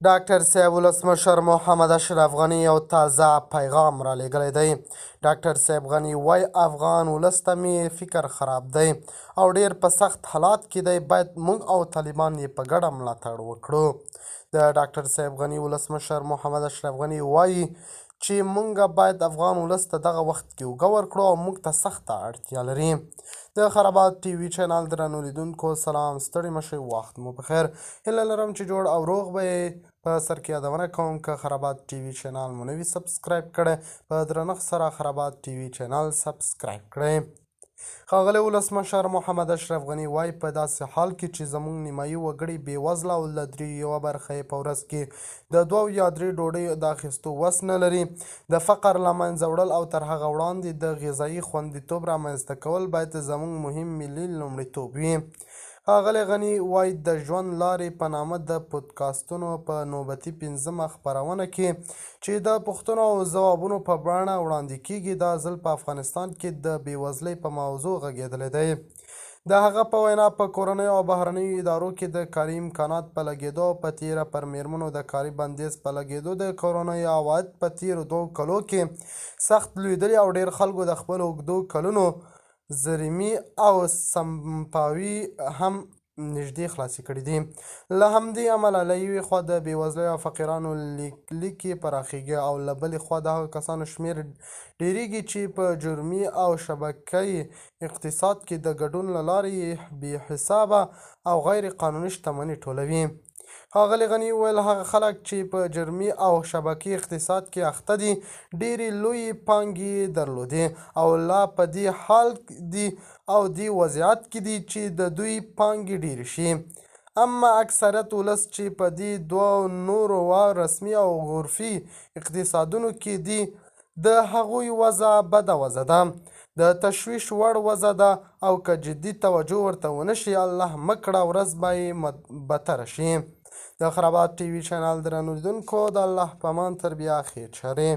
ډاکټر صاحب ولسمشر محمد اشرف غني یو تازه پیغام را لېږلی دی. ډاکټر صاحب غني وایي افغان ولس ته مې فکر خراب دی او ډېر په سخت حالات کې دی، باید موږ او طالبان یې په ګډه ملاتړ وکړو. د ډاکټر صاحب غني ولسمشر محمد اشرف غني وایي چې موږ باید افغان ولس ته دغه وخت کې اوږه ورکړو او موږ ته سخته اړتیا لري. د خرابات ټي وي چینل درنو لیدونکو سلام، ستړي مشئ، وخت مو بخیر. هیله لرم چې جوړ او روغ به یې. په سر کې یادونه کوم که خرابات ټي وي چینل مو نه وي سبسکرایب کړی، په درنښت سره خرابات ټي وي چینل سبسکرایب کړئ. ښاغلی ولسمشر محمد اشرف غني وایي په داسې حال کې چې زموږ نیمایي وګړي بېوزله او له درې یوه برخه یې په ورځ کې د 2 یا 3 ډوډۍ د اخیستو وس نه لري، د فقر له منځه وړل او تر هغه وړاندې د غذایي خوندیتوب رامنځته کول باید زموږ مهم ملي لومړیتوب وي. ښاغلی غني وایي د ژوند لارې په نامه د پودکاسټونو په نوبتي 5مه خپرونه کې چې د پوښتنو او ځوابونو په بڼه وړاندې کیږي، دا ځل په افغانستان کې د بېوزلۍ په موضوع غږېدلی دی. د هغه په وینا په کورنیو او بهرنیو ادارو کې د کاري امکانات په لګېدو، په تېره پر میرمنو د کاري بندیز په لګېدو، د کورنیو عواید په تېرو 2 کلو کې سخت لوېدلي او ډېر خلکو د خپلو اوږدو کلونو زرمې او سمپاوي هم نږدې خلاصې کړي دي. له همدې امله له یوې خوا د بېوزلۍ او فقیرانو لیکې پراخېږي او له بلې خوا د هغو کسانو شمېر ډېرېږي چې په جرمي او شبکه‌یي اقتصاد کې د ګډون له لارې بې حسابه او غیر قانوني شتمني ټولوي. ښاغلي غني وویل هغه خلک چې په جرمي او شبکه‌یي اقتصاد کې اخته دي ډېرې لویې پانګې درلودې او لا په دې حال دي او دې وضعیت کې دي چې د دوی پانګې ډېرې شي. اما اکثریت ولس چې په دې 2 نورو رسمي او عرفي اقتصادونو کې دي، د هغوی وضع بده وضع ده، د تشویش وړ وضع ده او که جدي توجه ورته ونه شي الله مکړه ورځ به یې بدتره شي. د خرابات ټي وي چینل درنو لیدونکو د الله په امان تر بیا خیر چارې.